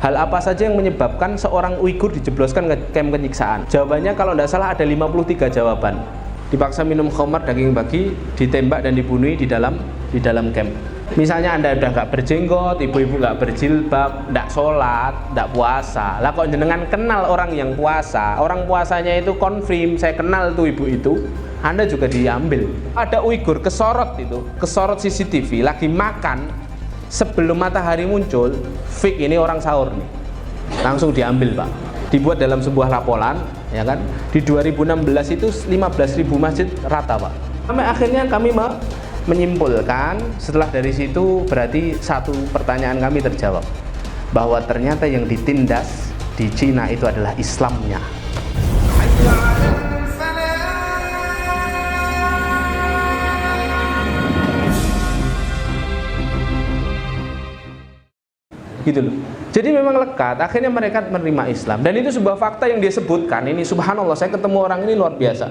Hal apa saja yang menyebabkan seorang Uighur dijebloskan ke kamp penyiksaan? Jawabannya kalau tidak salah ada 53 jawaban. Dipaksa minum khamar, daging babi, ditembak dan dibunuh di dalam camp. Misalnya Anda udah nggak berjenggot, ibu-ibu nggak berjilbab, nggak sholat, nggak puasa. Lah kok jenengan kenal orang yang puasa, orang puasanya itu konfirm, saya kenal tuh ibu itu, Anda juga diambil. Ada Uighur kesorot CCTV lagi makan sebelum matahari muncul, fix ini orang sahur nih, langsung diambil Pak. Dibuat dalam sebuah laporan, ya kan? Di 2016 itu 15.000 masjid rata Pak. Sampai akhirnya kami menyimpulkan, setelah dari situ berarti satu pertanyaan kami terjawab, bahwa ternyata yang ditindas di Cina itu adalah Islamnya. Gitu loh. Jadi memang lekat, akhirnya mereka menerima Islam. Dan itu sebuah fakta yang dia sebutkan. Ini subhanallah, saya ketemu orang ini luar biasa.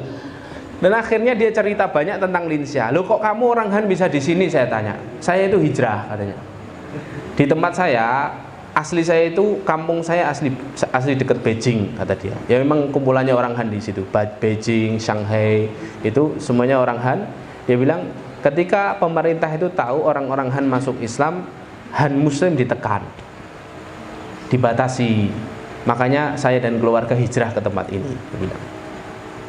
Dan akhirnya dia cerita banyak tentang Linxia. Loh kok kamu orang Han bisa di sini, saya tanya. Saya itu hijrah katanya. Di tempat saya, asli saya itu, kampung saya asli dekat Beijing kata dia. Ya memang kumpulannya orang Han di situ. Beijing, Shanghai, itu semuanya orang Han. Dia bilang ketika pemerintah itu tahu orang-orang Han masuk Islam, Han Muslim ditekan, dibatasi. Makanya saya dan keluarga hijrah ke tempat ini, dia bilang.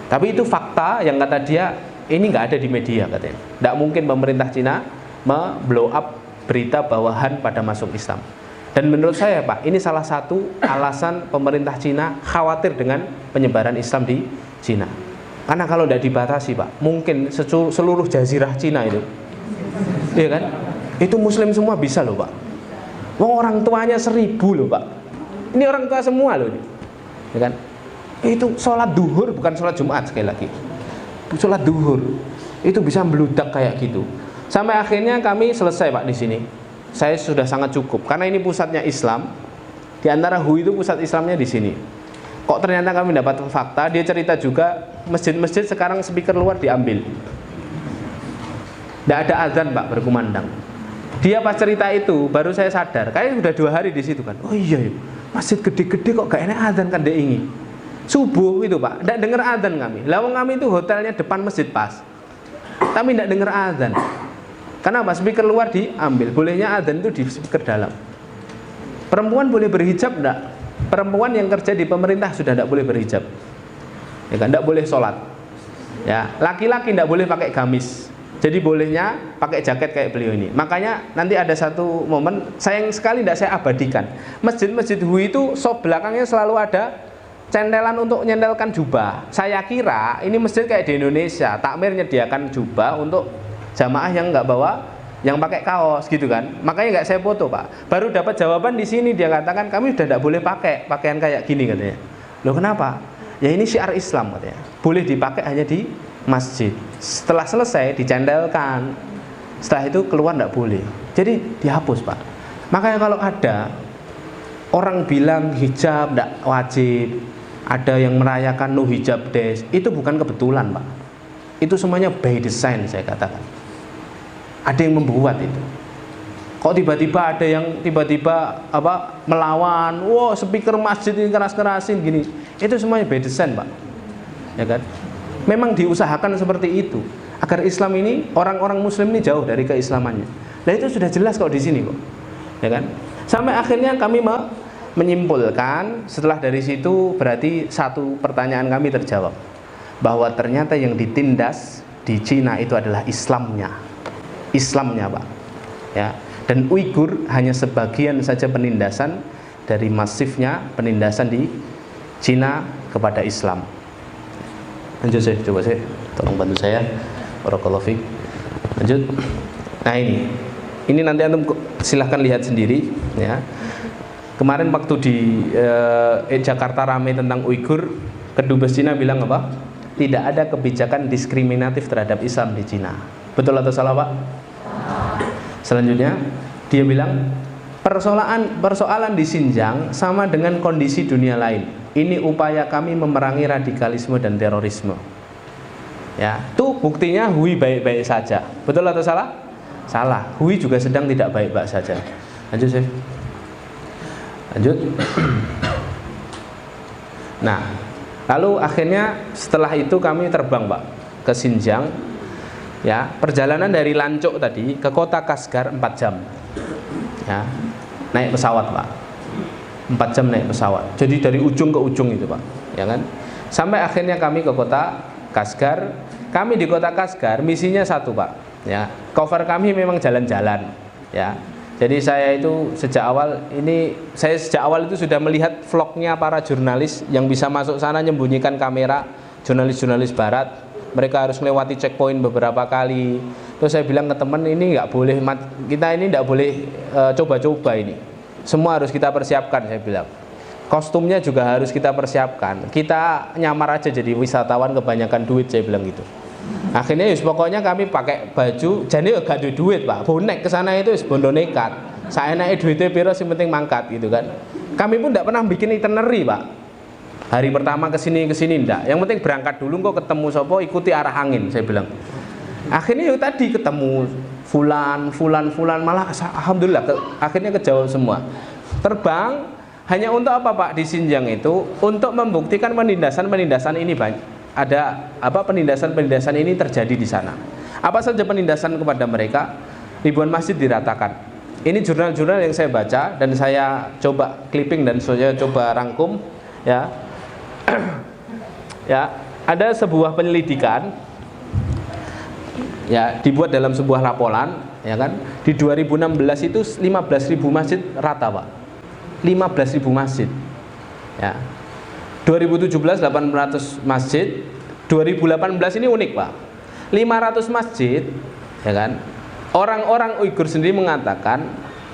Tapi itu fakta yang kata dia ini nggak ada di media katanya. Nggak mungkin pemerintah Cina blow up berita bahwa Han pada masuk Islam. Dan menurut saya Pak, ini salah satu alasan pemerintah Cina khawatir dengan penyebaran Islam di Cina. Karena kalau nggak dibatasi Pak, mungkin seluruh jazirah Cina itu, iya kan? Itu Muslim semua bisa loh Pak. Wong orang tuanya 1000 loh Pak. Ini orang tua semua loh, ya kan? Itu sholat duhur bukan sholat Jumat, sekali lagi sholat duhur itu bisa meludak kayak gitu. Sampai akhirnya kami selesai Pak di sini. Saya sudah sangat cukup karena ini pusatnya Islam. Di antara Hui itu pusat Islamnya di sini. Kok ternyata kami dapat fakta, dia cerita juga masjid-masjid sekarang speaker luar diambil. Tidak ada azan Pak berkumandang. Dia pas cerita itu baru saya sadar, kayaknya sudah 2 hari di situ kan. Oh iya, masjid gede-gede kok gak enak azan kan dia ingin. Subuh itu Pak, tidak dengar azan kami. Lawang kami itu hotelnya depan masjid pas, tapi tidak dengar azan. Kenapa? Speaker luar diambil. Bolehnya azan itu di speaker dalam. Perempuan boleh berhijab enggak? Perempuan yang kerja di pemerintah sudah tidak boleh berhijab, ya kan? Tidak boleh sholat. Ya, laki-laki tidak boleh pakai gamis. Jadi bolehnya pakai jaket kayak beliau ini. Makanya nanti ada satu momen sayang sekali tidak saya abadikan. Masjid-masjid Hui itu sop belakangnya selalu ada centelan untuk nyentelkan jubah. Saya kira ini masjid kayak di Indonesia, takmir menyediakan jubah untuk jamaah yang nggak bawa, yang pakai kaos gitu kan. Makanya nggak saya foto Pak. Baru dapat jawaban di sini, dia katakan kami sudah tidak boleh pakai pakaian kayak gini katanya. Loh kenapa? Ya ini syiar Islam katanya. Boleh dipakai hanya di masjid. Setelah selesai dicendelkan. Setelah itu keluar tidak boleh. Jadi dihapus Pak. Makanya kalau ada orang bilang hijab tidak wajib, ada yang merayakan no hijab days, itu bukan kebetulan Pak. Itu semuanya by design saya katakan. Ada yang membuat itu. Kok tiba-tiba ada yang melawan, wow speaker masjid ini keras-kerasin gini. Itu semuanya by design Pak. Ya kan? Memang diusahakan seperti itu agar Islam ini, orang-orang Muslim ini jauh dari keislamannya. Nah itu sudah jelas kok di sini kok. Ya kan? Sampai akhirnya kami menyimpulkan, setelah dari situ berarti satu pertanyaan kami terjawab, bahwa ternyata yang ditindas di Cina itu adalah Islamnya Pak, ya. Dan Uighur hanya sebagian saja penindasan dari masifnya penindasan di Cina kepada Islam. Lanjut saya, coba saya, tolong bantu saya, barakallahu fiik. Lanjut. Nah ini nanti antum silahkan lihat sendiri, ya. Kemarin waktu di Jakarta ramai tentang Uighur, kedubes Cina bilang apa? Tidak ada kebijakan diskriminatif terhadap Islam di Cina. Betul atau salah Pak? Selanjutnya dia bilang persoalan di Xinjiang sama dengan kondisi dunia lain. Ini upaya kami memerangi radikalisme dan terorisme. Ya, tuh buktinya Hui baik-baik saja. Betul atau salah? Salah. Hui juga sedang tidak baik-baik saja. Lanjut saya. Lanjut. Nah, lalu akhirnya setelah itu kami terbang Pak ke Xinjiang. Ya, perjalanan dari Lancuk tadi ke kota Kashgar 4 jam. Ya, naik pesawat Pak. 4 jam naik pesawat. Jadi dari ujung ke ujung itu Pak, ya kan? Sampai akhirnya kami ke kota Kashgar. Kami di kota Kashgar misinya satu Pak. Ya, cover kami memang jalan-jalan. Ya, jadi saya itu sejak awal itu sudah melihat vlognya para jurnalis yang bisa masuk sana menyembunyikan kamera, jurnalis-jurnalis Barat. Mereka harus melewati checkpoint beberapa kali. Terus saya bilang ke teman, ini nggak boleh, kita ini nggak boleh coba-coba ini. Semua harus kita persiapkan, saya bilang. Kostumnya juga harus kita persiapkan. Kita nyamar aja jadi wisatawan kebanyakan duit, saya bilang gitu. Akhirnya pokoknya kami pakai baju, jadi gak ada duit Pak. Bonek ke sana itu bondo nekat. Saya naik duitnya piro sing penting mangkat gitu kan. Kami pun tidak pernah bikin itinerary Pak. Hari pertama ke sini enggak. Yang penting berangkat dulu kok ketemu sopo ikuti arah angin, saya bilang. Akhirnya tadi ketemu fulan malah alhamdulillah akhirnya kejawab semua. Terbang hanya untuk apa Pak di Xinjiang itu? Untuk membuktikan penindasan ini banyak. Ada penindasan ini terjadi di sana. Apa saja penindasan kepada mereka? Ribuan masjid diratakan. Ini jurnal-jurnal yang saya baca dan saya coba clipping dan saya coba rangkum ya. Ya, ada sebuah penyelidikan ya dibuat dalam sebuah laporan ya kan. Di 2016 itu 15.000 masjid rata Pak. 15.000 masjid. Ya. 2017 800 masjid, 2018 ini unik Pak. 500 masjid, ya kan? Orang-orang Uighur sendiri mengatakan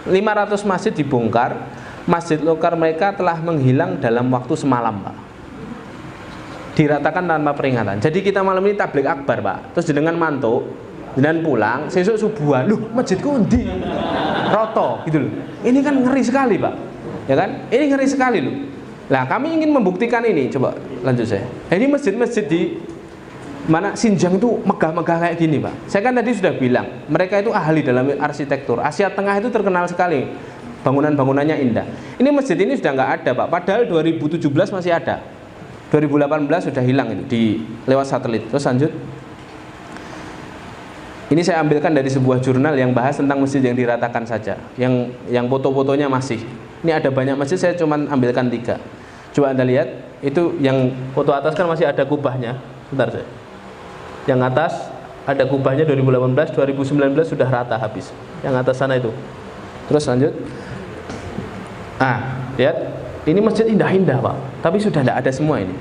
500 masjid dibongkar, masjid lokal mereka telah menghilang dalam waktu semalam Pak. Diratakan tanpa peringatan. Jadi kita malam ini tablik akbar Pak. Terus jenengan mantuk, jenengan pulang, sesuk subuhan, loh masjidku endi? Roto gitu loh. Ini kan ngeri sekali Pak. Ya kan? Ini ngeri sekali loh. Nah, kami ingin membuktikan ini. Coba lanjut saya. Ini masjid-masjid di mana Xinjiang itu megah-megah kayak gini, Pak. Saya kan tadi sudah bilang, mereka itu ahli dalam arsitektur. Asia Tengah itu terkenal sekali bangunan-bangunannya indah. Ini masjid ini sudah nggak ada, Pak. Padahal 2017 masih ada. 2018 sudah hilang itu di lewat satelit. Terus lanjut. Ini saya ambilkan dari sebuah jurnal yang bahas tentang masjid yang diratakan saja. Yang foto-fotonya masih. Ini ada banyak masjid, saya cuma ambilkan 3. Coba Anda lihat, itu yang foto atas kan masih ada kubahnya. Bentar saya. Yang atas ada kubahnya 2018, 2019 sudah rata habis. Yang atas sana itu. Terus lanjut. Lihat. Ini masjid indah-indah Pak. Tapi sudah tidak ada semua ini.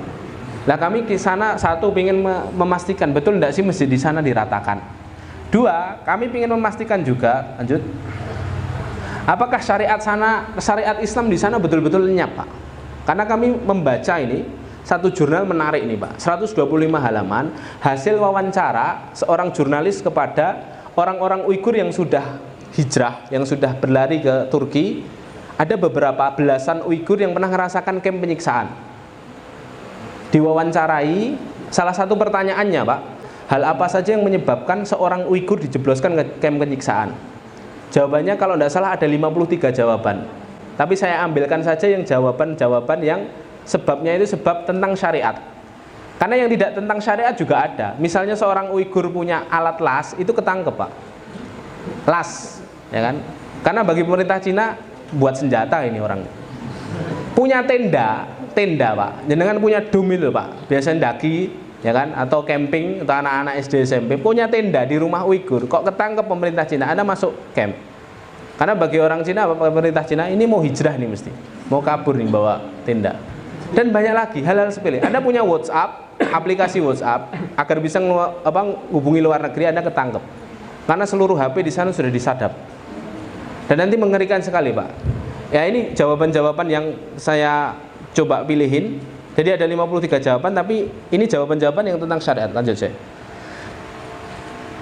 Nah kami di sana satu ingin memastikan betul tidak sih masjid di sana diratakan. 2, kami ingin memastikan juga, lanjut. Apakah syariat Islam di sana betul-betul lenyap Pak? Karena kami membaca ini satu jurnal menarik nih Pak, 125 halaman hasil wawancara seorang jurnalis kepada orang-orang Uighur yang sudah hijrah, yang sudah berlari ke Turki. Ada beberapa belasan Uighur yang pernah merasakan kamp penyiksaan. Diwawancarai, salah satu pertanyaannya Pak, hal apa saja yang menyebabkan seorang Uighur dijebloskan ke kamp penyiksaan? Jawabannya kalau tidak salah ada 53 jawaban. Tapi saya ambilkan saja yang jawaban-jawaban yang sebabnya itu sebab tentang syariat. Karena yang tidak tentang syariat juga ada. Misalnya seorang Uighur punya alat las, itu ketangkep Pak. Las, ya kan? Karena bagi pemerintah Cina buat senjata ini orang. Punya tenda Pak. Jenengan punya dom itu Pak. Biasanya daki, ya kan? Atau camping atau anak-anak SD SMP punya tenda di rumah Uighur. Kok ketangkep pemerintah Cina? Anda masuk camp. Karena bagi orang Cina, pemerintah Cina ini mau hijrah nih mesti. Mau kabur nih bawa tenda. Dan banyak lagi hal-hal sepele. Anda punya WhatsApp, aplikasi WhatsApp agar bisa hubungi luar negeri, Anda ketangkep. Karena seluruh HP di sana sudah disadap. Dan nanti mengerikan sekali Pak. Ya ini jawaban-jawaban yang saya coba pilihin. Jadi ada 53 jawaban, tapi ini jawaban-jawaban yang tentang syariat. Lanjut saya.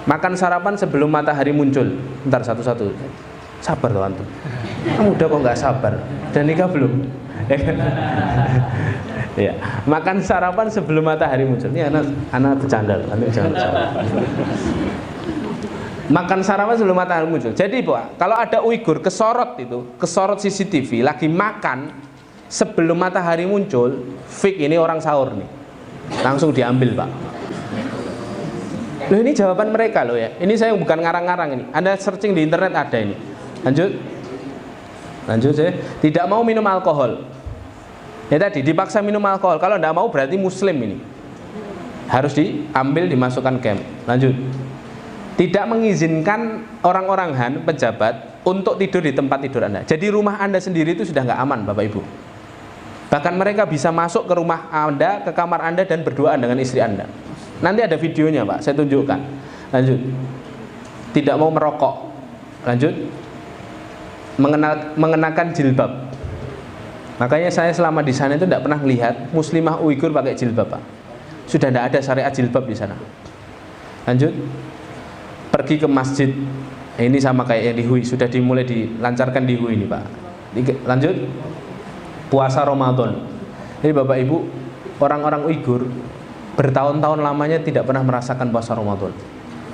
Makan sarapan sebelum matahari muncul. Bentar satu-satu. Sabar tuh antum. Kamu udah kok nggak sabar. Dan nikah belum? Ya. Makan sarapan sebelum matahari muncul. Ini anak bercanda, anak jangan bercanda. Makan sarapan sebelum matahari muncul. Jadi Pak, kalau ada Uighur kesorot CCTV lagi makan sebelum matahari muncul, fix ini orang sahur nih. Langsung diambil Pak. Loh, ini jawaban mereka loh ya. Ini saya bukan ngarang-ngarang ini. Anda searching di internet ada ini. Lanjut ya. Tidak mau minum alkohol. Ya tadi dipaksa minum alkohol. Kalau tidak mau berarti muslim ini. Harus diambil dimasukkan camp. Lanjut. Tidak mengizinkan orang-orang Han, pejabat, untuk tidur di tempat tidur Anda. Jadi rumah Anda sendiri itu sudah nggak aman Bapak Ibu. Bahkan mereka bisa masuk ke rumah Anda, ke kamar Anda dan berduaan dengan istri Anda. Nanti ada videonya Pak, saya tunjukkan. Lanjut. Tidak mau merokok. Lanjut. Mengenakan jilbab. Makanya saya selama di sana itu tidak pernah melihat muslimah Uighur pakai jilbab Pak. Sudah tidak ada syariat jilbab di sana. Lanjut. Pergi ke masjid. Ini sama kayak yang di Hui, sudah dimulai dilancarkan di Hui ini Pak. Lanjut. Puasa Ramadan. Jadi Bapak Ibu, orang-orang Uighur bertahun-tahun lamanya tidak pernah merasakan puasa Ramadan.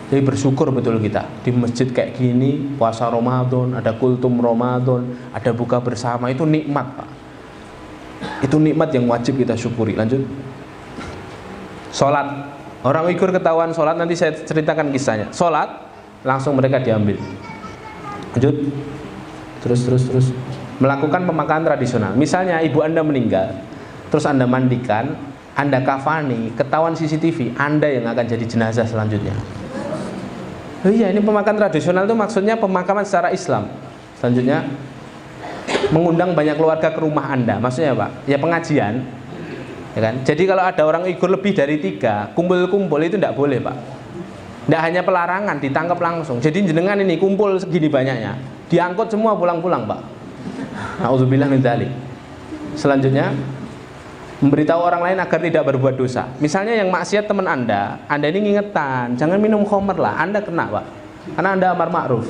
Jadi bersyukur betul kita di masjid kayak gini, puasa Ramadan, ada kultum Ramadan, ada buka bersama, itu nikmat Pak. Itu nikmat yang wajib kita syukuri. Lanjut. Sholat. Orang Uighur ketahuan sholat, nanti saya ceritakan kisahnya. Sholat, langsung mereka diambil. Lanjut. Terus. Melakukan pemakaman tradisional. Misalnya ibu Anda meninggal, terus Anda mandikan, Anda kafani, ketahuan CCTV, Anda yang akan jadi jenazah selanjutnya. Oh iya, ini pemakaman tradisional itu maksudnya pemakaman secara Islam. Selanjutnya, mengundang banyak keluarga ke rumah Anda. Maksudnya Pak, ya pengajian. Ya kan? Jadi kalau ada orang Uighur lebih dari 3, kumpul-kumpul itu tidak boleh Pak. Tidak hanya pelarangan, ditangkap langsung. Jadi jenengan ini kumpul segini banyaknya, diangkut semua pulang-pulang Pak. Nauzubillah min dzalik. Selanjutnya, memberitahu orang lain agar tidak berbuat dosa. Misalnya yang maksiat teman Anda ini ngingetan, jangan minum khamr lah, Anda kena Pak. Karena Anda amar ma'ruf.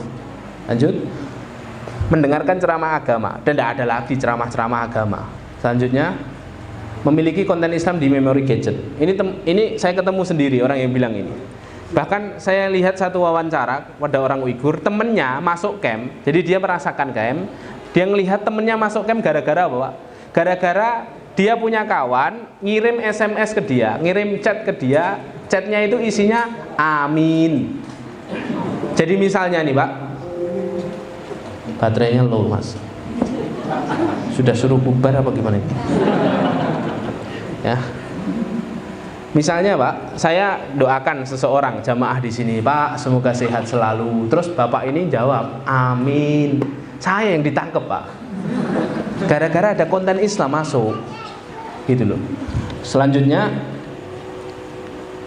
Lanjut. Mendengarkan ceramah agama, dan tidak ada lagi ceramah-ceramah agama. Selanjutnya, memiliki konten Islam di memory gadget. Ini saya ketemu sendiri orang yang bilang ini. Bahkan saya lihat satu wawancara pada orang Uighur, temennya masuk camp, jadi dia merasakan camp, dia ngelihat temennya masuk camp gara-gara apa Pak? Gara-gara dia punya kawan ngirim SMS ke dia, ngirim chat ke dia, chatnya itu isinya amin. Jadi misalnya nih Pak, baterainya low Mas, sudah suruh bubar apa gimana ini? Ya. Misalnya Pak, saya doakan seseorang jamaah di sini, Pak, semoga sehat selalu. Terus Bapak ini jawab, amin. Saya yang ditangkap Pak. Gara-gara ada konten Islam masuk. Gitu loh. Selanjutnya,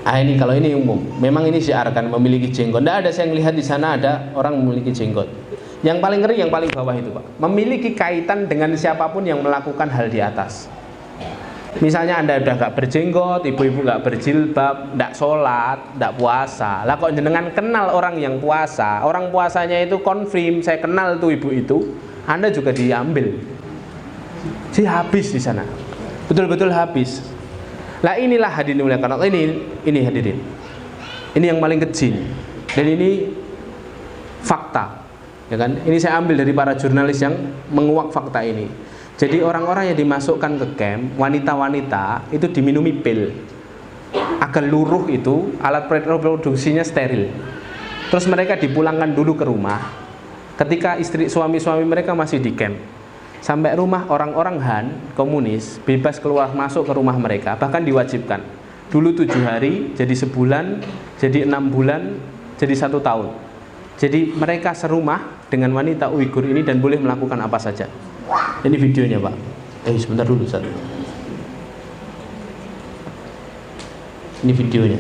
ini kalau ini umum. Memang ini syiarkan memiliki jenggot. Tidak ada saya lihat di sana ada orang memiliki jenggot. Yang paling ngeri yang paling bawah itu Pak. Memiliki kaitan dengan siapapun yang melakukan hal di atas. Misalnya Anda udah gak berjenggot, ibu-ibu gak berjilbab, gak sholat, gak puasa. Lah kok jenengan kenal orang yang puasa, orang puasanya itu konfirm, saya kenal tuh ibu itu, Anda juga diambil. Jadi habis di sana, betul-betul habis. Lah inilah hadirin muliakan Allah, ini hadirin, ini yang paling kecil, dan ini fakta, ya kan? Ini saya ambil dari para jurnalis yang menguak fakta ini. Jadi orang-orang yang dimasukkan ke camp, wanita-wanita itu diminumi pil agar luruh itu, alat reproduksinya steril. Terus mereka dipulangkan dulu ke rumah ketika suami-suami mereka masih di camp. Sampai rumah orang-orang Han, komunis, bebas keluar masuk ke rumah mereka, bahkan diwajibkan. Dulu 7 hari, jadi sebulan, jadi 6 bulan, jadi 1 tahun. Jadi mereka serumah dengan wanita Uighur ini dan boleh melakukan apa saja. Ini videonya Pak. Sebentar dulu Ustaz. Ini videonya.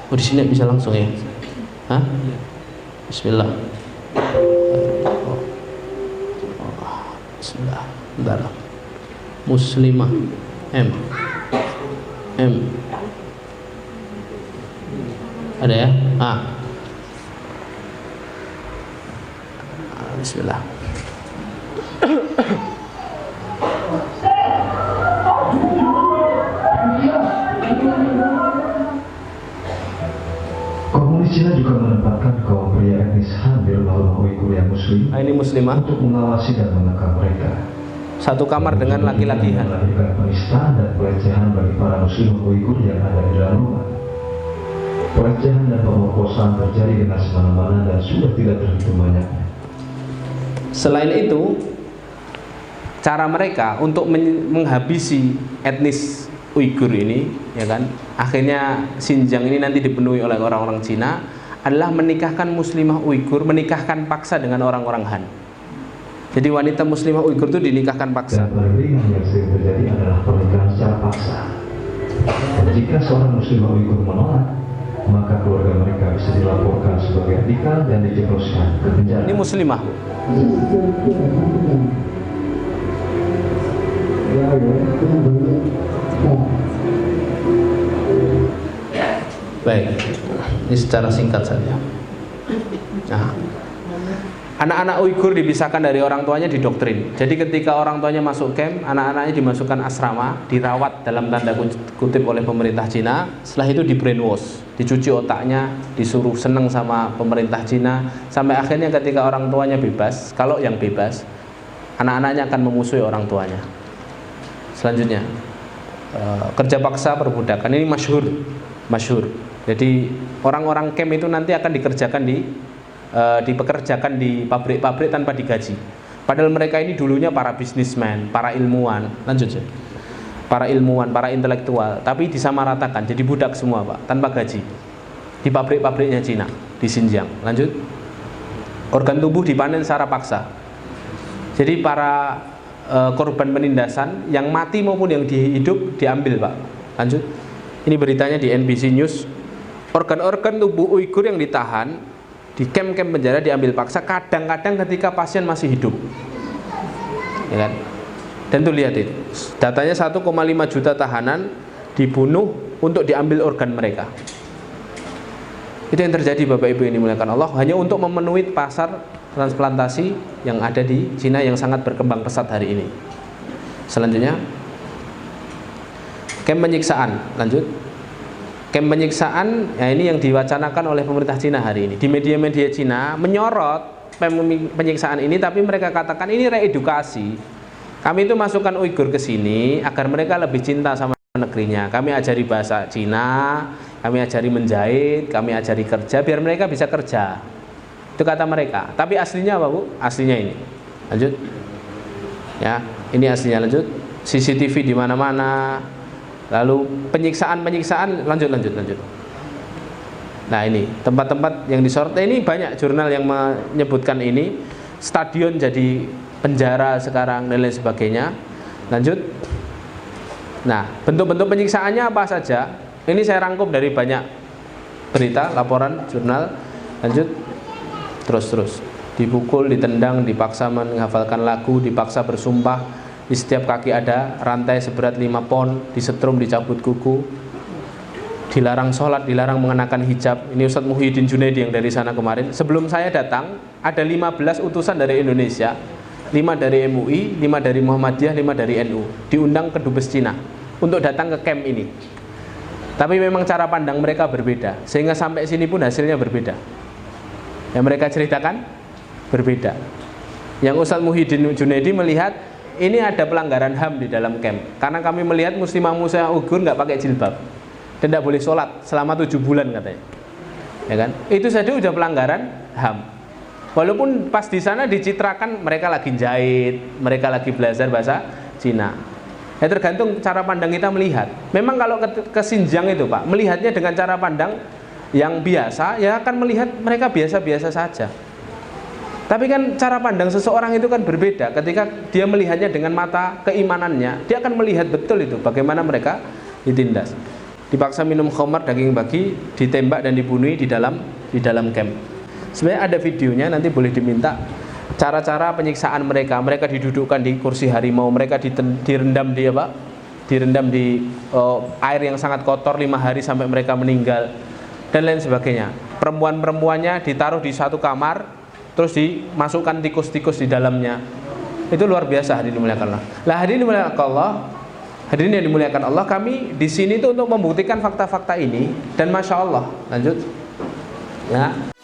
Oh di sini bisa langsung ya? Hah? Bismillah. Bismillah. Bentar. Muslimah. M. Ada ya? Bismillah. Komunis Cina juga menempatkan kaum pria etnis Han di rumah-rumah Uighur yang muslim ini muslimah untuk mengawasi dan mengekang mereka. satu kamar dengan laki-laki Han. Melahirkan penistaan dan pelecehan bagi para muslim Uighur yang ada di dalam rumah. Pelecehan dan pemerkosaan terjadi dengan semena-mena dan sudah tidak terhitung banyaknya. Selain itu, cara mereka untuk menghabisi etnis Uighur ini, ya kan, akhirnya Xinjiang ini nanti dipenuhi oleh orang-orang Cina, adalah menikahkan muslimah Uighur, menikahkan paksa dengan orang-orang Han. Jadi wanita muslimah Uighur itu dinikahkan paksa. Dan perlindungan yang sering terjadi adalah pernikahan secara paksa. Dan jika seorang muslimah Uighur menolak, maka keluarga mereka bisa dilaporkan sebagai radikal dan dijebloskan ke penjara. Ini muslimah. Baik, ini secara singkat saja. Nah, anak-anak Uighur dipisahkan dari orang tuanya didoktrin. Jadi ketika orang tuanya masuk camp, anak-anaknya dimasukkan asrama, dirawat dalam tanda kutip oleh pemerintah Cina. Setelah itu di brainwash, dicuci otaknya, disuruh seneng sama pemerintah Cina, sampai akhirnya ketika orang tuanya bebas, kalau yang bebas, anak-anaknya akan memusuhi orang tuanya. Selanjutnya, kerja paksa perbudakan ini masyhur. Jadi orang-orang camp itu nanti akan dipekerjakan di pabrik-pabrik tanpa digaji. Padahal mereka ini dulunya para bisnismen, para ilmuwan, para ilmuwan, para intelektual, tapi disamaratakan jadi budak semua, Pak, tanpa gaji di pabrik-pabriknya Cina di Xinjiang. Lanjut, organ tubuh dipanen secara paksa. Jadi para korban penindasan yang mati maupun yang hidup diambil, Pak. Lanjut, ini beritanya di NBC News. Organ-organ tubuh Uighur yang ditahan di camp-camp penjara diambil paksa, kadang-kadang ketika pasien masih hidup, ya kan? Dan tuh lihat itu, datanya 1,5 juta tahanan dibunuh untuk diambil organ mereka. Itu yang terjadi, Bapak Ibu yang dimuliakan Allah, hanya untuk memenuhi pasar transplantasi yang ada di Cina yang sangat berkembang pesat hari ini. Selanjutnya, camp penyiksaan. Lanjut, camp penyiksaan, ya ini yang diwacanakan oleh pemerintah Cina hari ini. Di media-media Cina menyorot penyiksaan ini, tapi mereka katakan ini reedukasi. Kami itu masukkan Uighur ke sini agar mereka lebih cinta sama negerinya. Kami ajari bahasa Cina, kami ajari menjahit, kami ajari kerja biar mereka bisa kerja. Itu kata mereka. Tapi aslinya apa, Bu? Aslinya ini. Lanjut. Ya, ini aslinya. Lanjut. CCTV di mana-mana. Lalu penyiksaan, lanjut. Nah, ini tempat-tempat yang disorot. Ini banyak jurnal yang menyebutkan ini. Stadion jadi penjara sekarang dan lain sebagainya. Lanjut. Nah, bentuk-bentuk penyiksaannya apa saja? Ini saya rangkum dari banyak berita, laporan, jurnal. Lanjut. Terus dipukul, ditendang, dipaksa menghafalkan lagu, dipaksa bersumpah, di setiap kaki ada rantai seberat 5 pon, disetrum, dicabut kuku, dilarang sholat, dilarang mengenakan hijab. Ini Ustadz Muhyiddin Junaidi yang dari sana kemarin. Sebelum saya datang, ada 15 utusan dari Indonesia, 5 dari MUI, 5 dari Muhammadiyah, 5 dari NU, diundang ke Dubes Cina untuk datang ke camp ini. Tapi memang cara pandang mereka berbeda, sehingga sampai sini pun hasilnya berbeda. Yang mereka ceritakan berbeda. Yang Ustadz Muhyiddin Junaidi melihat ini ada pelanggaran HAM di dalam camp, karena kami melihat muslimah Uighur nggak pakai jilbab dan tidak boleh sholat selama 7 bulan katanya, ya kan? Itu saja udah pelanggaran HAM. Walaupun pas di sana dicitrakan mereka lagi jahit, mereka lagi belajar bahasa Cina. Ya tergantung cara pandang kita melihat. Memang kalau ke Xinjiang itu, Pak, melihatnya dengan cara pandang yang biasa, ya akan melihat mereka biasa-biasa saja. Tapi kan cara pandang seseorang itu kan berbeda. Ketika dia melihatnya dengan mata keimanannya, dia akan melihat betul itu bagaimana mereka ditindas. Dipaksa minum khamar, daging babi, ditembak dan dibunuh di dalam camp. Sebenarnya ada videonya, nanti boleh diminta. Cara-cara penyiksaan mereka. Mereka didudukkan di kursi harimau, mereka direndam di apa? Direndam di air yang sangat kotor 5 hari sampai mereka meninggal. Dan lain sebagainya. Perempuan-perempuannya ditaruh di satu kamar, terus dimasukkan tikus-tikus di dalamnya. Itu luar biasa, hadirin dimuliakan Allah. Lah hadirin dimuliakan Allah, hadirin yang dimuliakan Allah, kami di sini itu untuk membuktikan fakta-fakta ini. Dan masya Allah, lanjut. Ya.